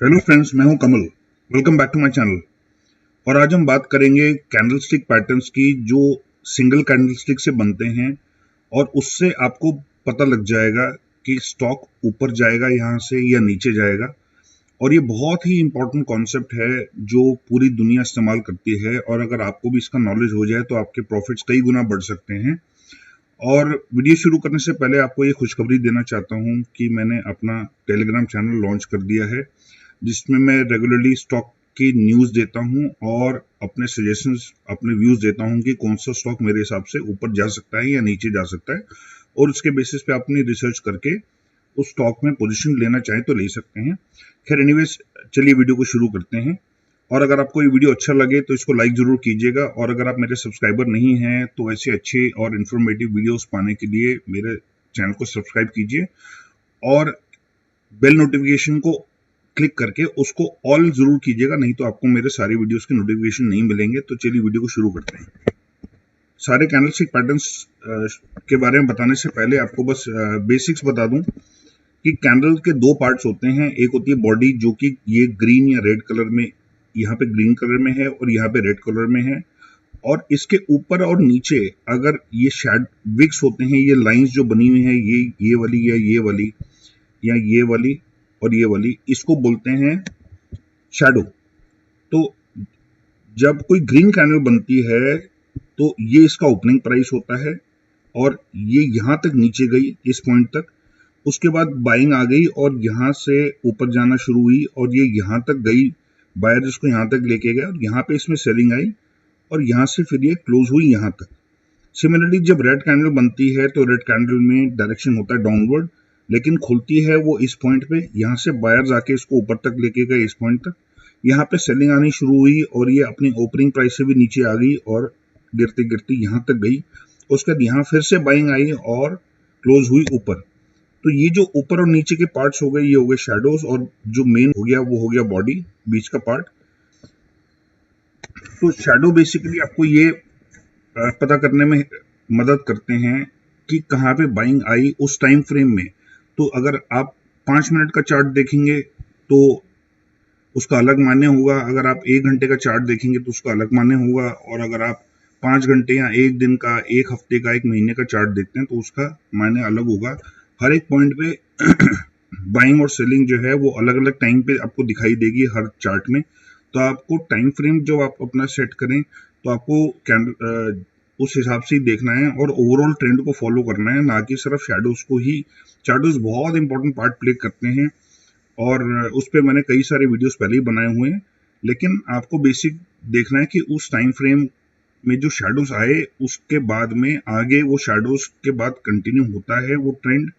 Hello friends, मैं हूं Kamal. Welcome back to my channel. और आज हम बात करेंगे कैंडलस्टिक पैटर्न्स की जो सिंगल कैंडलस्टिक से बनते हैं और उससे आपको पता लग जाएगा कि स्टॉक ऊपर जाएगा यहाँ से या नीचे जाएगा। और ये बहुत ही इंपॉर्टेंट कॉन्सेप्ट है जो पूरी दुनिया इस्तेमाल करती है, और अगर आपको भी इसका नॉलेज हो जाए तो आपके प्रॉफिट्स कई गुना बढ़ सकते हैं। और वीडियो शुरू करने से पहले आपको ये खुशखबरी देना चाहता हूँ कि मैंने अपना टेलीग्राम चैनल लॉन्च कर दिया है, जिसमें मैं रेगुलरली स्टॉक की न्यूज़ देता हूं और अपने सजेशंस, अपने व्यूज देता हूं कि कौन सा स्टॉक मेरे हिसाब से ऊपर जा सकता है या नीचे जा सकता है, और उसके बेसिस पे अपनी रिसर्च करके उस स्टॉक में पोजीशन लेना चाहें तो ले सकते हैं। खैर एनीवेज, चलिए वीडियो को शुरू करते हैं। और अगर आपको ये वीडियो अच्छा लगे तो इसको लाइक जरूर कीजिएगा, और अगर आप मेरे सब्सक्राइबर नहीं हैं तो ऐसे अच्छे और इन्फॉर्मेटिव वीडियोस पाने के लिए मेरे चैनल को सब्सक्राइब कीजिए और बेल नोटिफिकेशन को क्लिक करके उसको ऑल जरूर कीजिएगा, नहीं तो आपको मेरे सारे वीडियोस के नोटिफिकेशन नहीं मिलेंगे। तो चलिए वीडियो को शुरू करते हैं। सारे कैंडलस्टिक पैटर्न्स के बारे में बताने से पहले आपको बस बेसिक्स बता दूं कि कैंडल के दो पार्ट्स होते हैं। एक होती है बॉडी, जो कि ये ग्रीन या रेड कलर में, यहाँ पे ग्रीन कलर में है और यहाँ पे रेड कलर में है। और इसके ऊपर और नीचे अगर ये शैड विक्स होते हैं, ये लाइंस जो बनी हुई है, ये वाली या ये वाली या ये वाली और ये वाली, इसको बोलते हैं शैडो। तो जब कोई ग्रीन कैंडल बनती है तो ये इसका ओपनिंग प्राइस होता है, और ये यहां तक नीचे गई इस पॉइंट तक, उसके बाद बाइंग आ गई और यहां से ऊपर जाना शुरू हुई और ये यहां तक गई, बायर इसको यहां तक लेके गया और यहां पे इसमें सेलिंग आई और यहां से फिर ये क्लोज हुई यहां तक। सिमिलरली जब रेड कैंडल बनती है तो रेड कैंडल में डायरेक्शन होता है डाउनवर्ड, लेकिन खुलती है वो इस पॉइंट पे, यहाँ से बायर्स आके इसको ऊपर तक लेके गए इस पॉइंट तक, यहाँ पे सेलिंग आनी शुरू हुई और ये अपनी ओपनिंग प्राइस से भी नीचे आ गई और गिरते गिरते यहाँ तक गई। उसके बाद यहाँ फिर से बाइंग आई और क्लोज हुई ऊपर। तो ये जो ऊपर और नीचे के पार्ट्स हो गए, ये हो गए शैडोज, और जो मेन हो गया वो हो गया बॉडी, बीच का पार्ट। तो शैडो बेसिकली आपको ये पता करने में मदद करते हैं कि कहाँ पे बाइंग आई उस टाइम फ्रेम में। तो अगर आप 5 मिनट का चार्ट देखेंगे तो उसका अलग मान्य होगा, अगर आप 1 घंटे का चार्ट देखेंगे तो उसका अलग मान्य होगा, और अगर आप 5 घंटे या 1 दिन का, 1 हफ्ते का, 1 महीने का चार्ट देखते हैं तो उसका मान्य अलग होगा। हर एक पॉइंट पे बाइंग और सेलिंग जो है वो अलग अलग टाइम पे आपको दिखाई देगी हर चार्ट में। तो आपको टाइम फ्रेम जो आप अपना सेट करें तो आपको उस हिसाब से ही देखना है और ओवरऑल ट्रेंड को फॉलो करना है, ना कि सिर्फ शैडोज को ही। शैडोज बहुत इंपॉर्टेंट पार्ट प्ले करते हैं और उस पर मैंने कई सारे वीडियोस पहले ही बनाए हुए हैं, लेकिन आपको बेसिक देखना है कि उस टाइम फ्रेम में जो शैडोज आए उसके बाद में आगे वो शैडोज के बाद कंटिन्यू होता है वो ट्रेंड,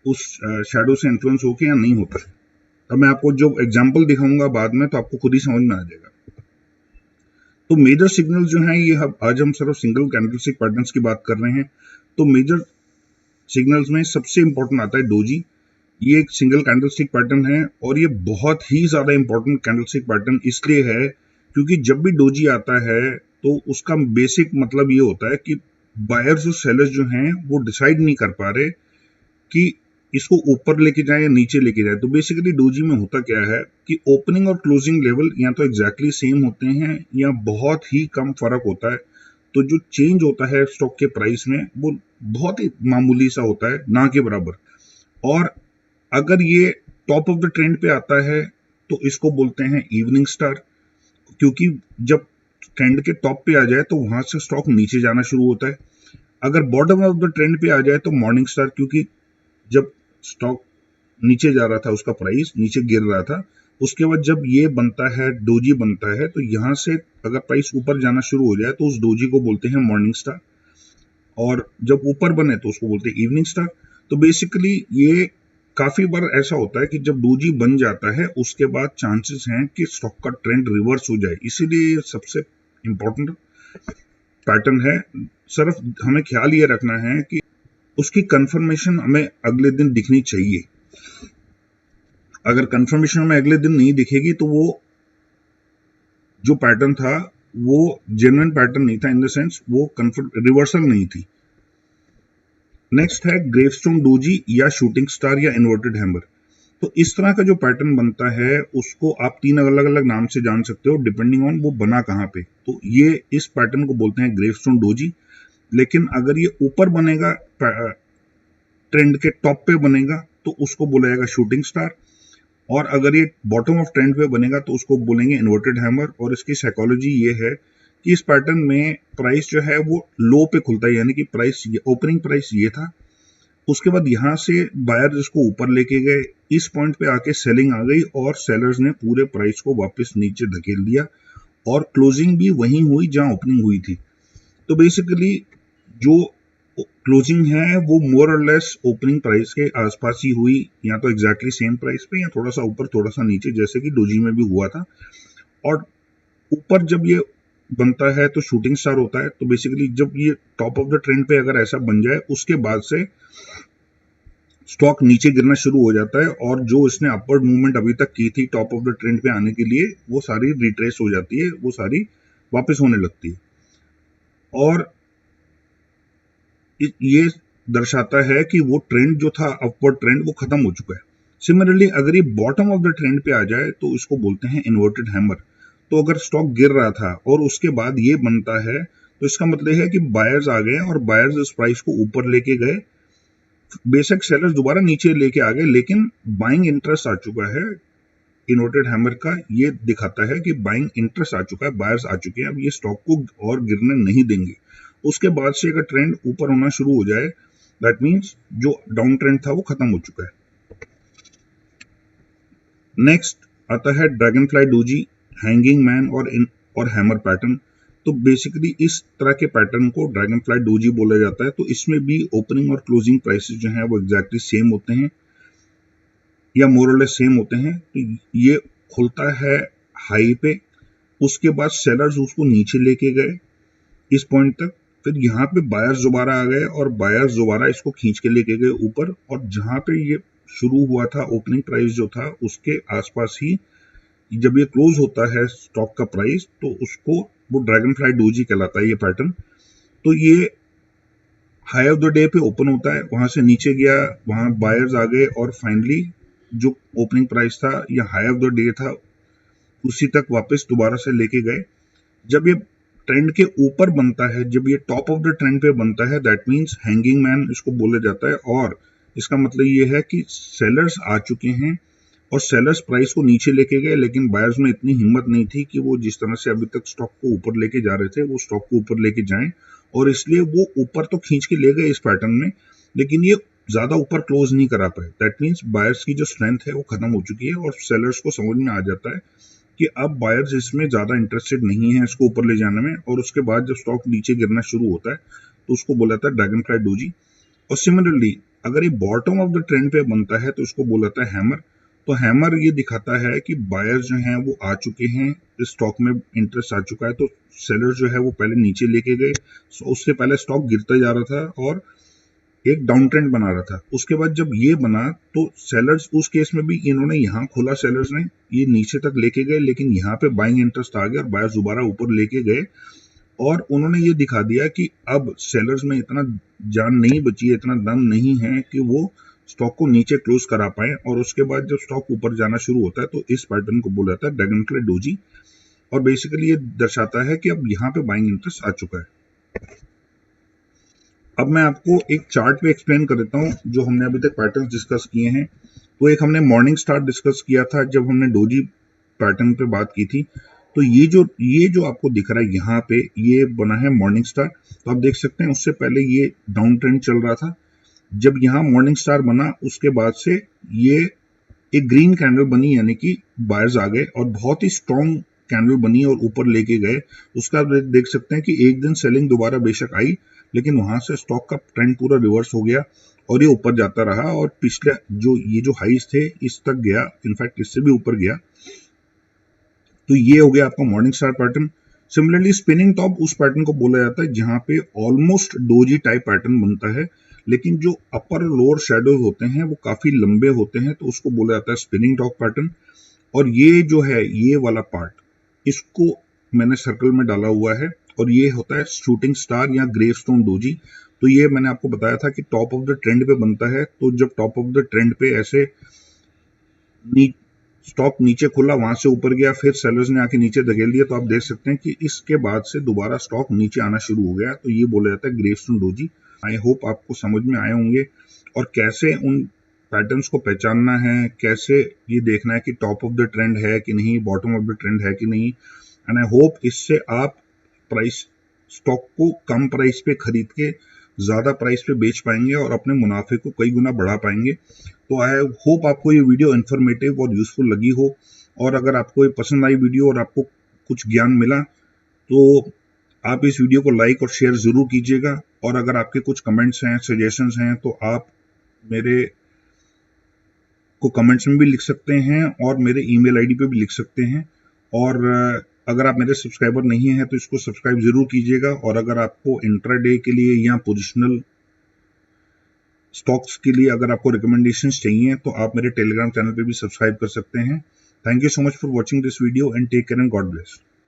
उस शैडो से इन्फ्लुएंस होके या नहीं होता है। अब मैं आपको जो एग्जांपल दिखाऊंगा बाद में तो आपको खुद ही समझ में आ जाएगा। तो मेजर सिग्नल जो हैं, ये आज हम सिर्फ सिंगल कैंडलस्टिक पैटर्न्स की बात कर रहे हैं। तो मेजर सिग्नल्स में सबसे इंपॉर्टेंट आता है डोजी। ये एक सिंगल कैंडलस्टिक पैटर्न है और ये बहुत ही ज्यादा इंपॉर्टेंट कैंडलस्टिक पैटर्न इसलिए है क्योंकि जब भी डोजी आता है तो उसका बेसिक मतलब ये होता है कि बायर्स और सेलर्स जो हैं वो डिसाइड नहीं कर पा रहे कि इसको ऊपर लेके जाए या नीचे लेके जाए। तो बेसिकली डोजी में होता क्या है कि ओपनिंग और क्लोजिंग लेवल या तो एग्जैक्टली सेम होते हैं या बहुत ही कम फर्क होता है। तो जो चेंज होता है स्टॉक के प्राइस में वो बहुत ही मामूली सा होता है, ना के बराबर। और अगर ये टॉप ऑफ द ट्रेंड पे आता है तो इसको बोलते हैं इवनिंग स्टार, क्योंकि जब ट्रेंड के टॉप पे आ जाए तो वहां से स्टॉक नीचे जाना शुरू होता है। अगर बॉटम ऑफ द ट्रेंड पे आ जाए तो मॉर्निंग स्टार, क्योंकि जब स्टॉक नीचे जा रहा था उसका प्राइस नीचे गिर रहा था, उसके बाद जब ये बनता है, डोजी बनता है, तो यहां से अगर प्राइस ऊपर जाना शुरू हो जाए तो उस डोजी को बोलते हैं मॉर्निंग स्टार, और जब ऊपर बने तो उसको बोलते हैं इवनिंग स्टार। तो बेसिकली ये काफी बार ऐसा होता है कि जब डोजी बन जाता है उसके बाद चांसेस हैं कि स्टॉक का ट्रेंड रिवर्स हो जाए, इसीलिए सबसे इंपॉर्टेंट पैटर्न है। सिर्फ हमें ख्याल ये रखना है कि उसकी कंफर्मेशन हमें अगले दिन दिखनी चाहिए। अगर कंफर्मेशन हमें अगले दिन नहीं दिखेगी तो वो जो पैटर्न था वो जेन्युइन पैटर्न नहीं था, इन द सेंस वो रिवर्सल नहीं थी। नेक्स्ट है ग्रेवस्टोन डोजी या शूटिंग स्टार या इन्वर्टेड हैमर। तो इस तरह का जो पैटर्न बनता है उसको आप तीन अलग अलग नाम से जान सकते हो डिपेंडिंग ऑन वो बना कहाँ पे। तो ये इस पैटर्न को बोलते हैं ग्रेवस्टोन डोजी। लेकिन अगर ये ऊपर बनेगा, ट्रेंड के टॉप पे बनेगा, तो उसको बोला जाएगा शूटिंग स्टार। और अगर ये बॉटम ऑफ ट्रेंड पे बनेगा तो उसको बोलेंगे इन्वर्टेड हैमर। और इसकी साइकोलॉजी ये है कि इस पैटर्न में प्राइस जो है वो लो पे खुलता है, यानी कि प्राइस ओपनिंग प्राइस ये था, उसके बाद यहां से बायर्स इसको ऊपर लेके गए, इस पॉइंट पे आके सेलिंग आ गई और सेलर्स ने पूरे प्राइस को वापस नीचे धकेल दिया और क्लोजिंग भी वहीं हुई जहां ओपनिंग हुई थी। तो बेसिकली जो क्लोजिंग है वो मोर और लेस ओपनिंग प्राइस के आसपास ही हुई, या तो एग्जैक्टली सेम प्राइस पे या थोड़ा सा ऊपर थोड़ा सा नीचे, जैसे कि डोजी में भी हुआ था। और ऊपर जब ये बनता है तो शूटिंग स्टार होता है। तो बेसिकली जब ये टॉप ऑफ द ट्रेंड पे अगर ऐसा बन जाए, उसके बाद से स्टॉक नीचे गिरना शुरू हो जाता है और जो इसने अपवर्ड मूवमेंट अभी तक की थी टॉप ऑफ द ट्रेंड पे आने के लिए, वो सारी रिट्रेस हो जाती है, वो सारी वापस होने लगती है। और ये दर्शाता है कि वो ट्रेंड जो था अपवर्ड ट्रेंड वो खत्म हो चुका है। सिमिलरली अगर ये बॉटम ऑफ द ट्रेंड पे आ जाए तो इसको बोलते हैं इन्वर्टेड हैमर। तो अगर स्टॉक गिर रहा था और उसके बाद ये बनता है तो इसका मतलब है कि बायर्स आ गए और बायर्स इस प्राइस को ऊपर लेके गए। बेशक सेलर्स दोबारा नीचे लेके आ गए, लेकिन बाइंग इंटरेस्ट आ चुका है। इन्वर्टेड हैमर का ये दिखाता है कि बाइंग इंटरेस्ट आ चुका है, बायर्स आ चुके हैं, अब ये स्टॉक को और गिरने नहीं देंगे। उसके बाद से अगर ट्रेंड ऊपर होना शुरू हो जाए, दैट मीन्स जो डाउन ट्रेंड था वो खत्म हो चुका है। नेक्स्ट आता है dragon fly doji, hanging man और हैमर पैटर्न। तो बेसिकली इस तरह के पैटर्न को ड्रैगन फ्लाई डोजी बोला जाता है। तो इसमें भी ओपनिंग और क्लोजिंग प्राइसेस जो हैं वो एग्जैक्टली सेम होते हैं या मोर और लेस सेम होते हैं। तो ये खुलता है हाई पे, उसके बाद सेलर्स उसको नीचे लेके गए इस पॉइंट तक, फिर यहाँ पे बायर्स दोबारा आ गए और बायर्स दोबारा इसको खींच के लेके गए ऊपर, और जहां पे ये शुरू हुआ था ओपनिंग प्राइस जो था उसके आसपास ही जब ये क्लोज होता है स्टॉक का प्राइस, तो उसको वो ड्रैगन फ्लाई डोजी कहलाता है ये पैटर्न। तो ये हाई ऑफ द डे पे ओपन होता है, वहां से नीचे गया, वहां बायर्स आ गए और फाइनली जो ओपनिंग प्राइस था या हाई ऑफ द डे था उसी तक वापस दोबारा से लेके गए। जब ये ट्रेंड के ऊपर बनता है, जब ये टॉप ऑफ द ट्रेंड पे बनता है, दैट मींस हैंगिंग मैन इसको बोला जाता है। और इसका मतलब ये है कि सेलर्स आ चुके हैं और सेलर्स प्राइस को नीचे लेके गए, लेकिन बायर्स में इतनी हिम्मत नहीं थी कि वो जिस तरह से अभी तक स्टॉक को ऊपर लेके जा रहे थे वो स्टॉक को ऊपर लेके जाएं, और इसलिए वो ऊपर तो खींच के ले गए इस पैटर्न में, लेकिन ये ज्यादा ऊपर क्लोज नहीं करा पाए। दैट मीन्स बायर्स की जो स्ट्रेंथ है वो खत्म हो चुकी है और सेलर्स को समझ में आ जाता है कि अब बायर्स इसमें ज्यादा इंटरेस्टेड नहीं है इसको ऊपर ले जाने में। और उसके बाद जब स्टॉक नीचे गिरना शुरू होता है तो उसको बोला जाता है ड्रैगन फ्लाई डोजी। और सिमिलरली अगर ये बॉटम ऑफ द ट्रेंड पे बनता है तो उसको बोला जाता है हैमर। तो हैमर ये दिखाता है कि बायर्स जो हैं वो आ चुके हैं, इस स्टॉक में इंटरेस्ट आ चुका है, तो सेलर्स जो है वो पहले नीचे लेके गए, उससे पहले स्टॉक गिरता जा रहा था और एक डाउन ट्रेंड बना रहा था। उसके बाद जब ये बना तो सेलर्स उस केस में भी इन्होंने यहाँ खोला, सेलर्स ने ये नीचे तक लेके गए, लेकिन यहाँ पे बाइंग इंटरेस्ट आ गया और बायर्स दोबारा ऊपर लेके गए और उन्होंने ये दिखा दिया कि अब सेलर्स में इतना जान नहीं बची है, इतना दम नहीं है कि वो स्टॉक को नीचे क्लोज करा पाए। और उसके बाद जब स्टॉक ऊपर जाना शुरू होता है तो इस पैटर्न को बोला जाता है ड्रैगन फ्लाई डोजी। और बेसिकली ये दर्शाता है कि अब यहाँ पे बाइंग इंटरेस्ट आ चुका है। अब मैं आपको एक चार्ट पे एक्सप्लेन कर देता हूँ जो हमने अभी तक पैटर्न डिस्कस किए हैं। तो एक हमने मॉर्निंग स्टार डिस्कस किया था जब हमने डोजी पैटर्न पे बात की थी। तो ये जो आपको दिख रहा है यहाँ पे, ये बना है मॉर्निंग स्टार। तो आप देख सकते हैं उससे पहले ये डाउन ट्रेंड चल रहा था। जब यहाँ मॉर्निंग स्टार बना उसके बाद से ये एक ग्रीन कैंडल बनी, यानी कि बायर्स आ गए और बहुत ही स्ट्रॉन्ग कैंडल बनी और ऊपर लेके गए। उसका देख सकते हैं कि एक दिन सेलिंग दोबारा बेशक आई, लेकिन वहां से स्टॉक का ट्रेंड पूरा रिवर्स हो गया और ये ऊपर जाता रहा और पिछले जो हाईज थे इस तक गया, इनफैक्ट इससे भी ऊपर गया। तो ये हो गया आपका morning star pattern. Similarly spinning top उस पैटर्न को बोला जाता है जहां पे ऑलमोस्ट डोजी टाइप पैटर्न बनता है, लेकिन जो अपर और लोअर शेडोज होते हैं वो काफी लंबे होते हैं, तो उसको बोला जाता है स्पिनिंग टॉप पैटर्न। और ये जो है ये वाला पार्ट, इसको मैंने सर्कल में डाला हुआ है और ये होता है शूटिंग स्टार या ग्रेवस्टोन डोजी। तो ये मैंने आपको बताया था कि टॉप ऑफ द ट्रेंड पे बनता है। तो जब टॉप ऑफ द ट्रेंड पे ऐसे स्टॉक नीचे खुला, वहां से ऊपर गया, फिर सेलर्स ने आके नीचे धकेल दिया, तो आप देख सकते हैं कि इसके बाद से दोबारा स्टॉक नीचे आना शुरू हो गया। तो ये बोला जाता है ग्रेवस्टोन डोजी। आई होप आपको समझ में आए होंगे और कैसे उन पैटर्न्स को पहचानना है, कैसे ये देखना है कि टॉप ऑफ द ट्रेंड है कि नहीं, बॉटम ऑफ द ट्रेंड है कि नहीं। एंड आई होप इससे आप प्राइस स्टॉक को कम प्राइस पे खरीद के ज्यादा प्राइस पे बेच पाएंगे और अपने मुनाफे को कई गुना बढ़ा पाएंगे। तो आई होप आपको ये वीडियो इन्फॉर्मेटिव और यूजफुल लगी हो, और अगर आपको ये पसंद आई वीडियो और आपको कुछ ज्ञान मिला तो आप इस वीडियो को लाइक और शेयर जरूर कीजिएगा। और अगर आपके कुछ कमेंट्स हैं, सजेशंस हैं, तो आप मेरे को कमेंट्स में भी लिख सकते हैं और मेरे ईमेल आईडी पे भी लिख सकते हैं। और अगर आप मेरे सब्सक्राइबर नहीं हैं तो इसको सब्सक्राइब जरूर कीजिएगा। और अगर आपको इंट्राडे के लिए या पोजिशनल स्टॉक्स के लिए अगर आपको रिकमेंडेशंस चाहिए तो आप मेरे टेलीग्राम चैनल पे भी सब्सक्राइब कर सकते हैं। Thank you so much for watching this video and take care and God bless.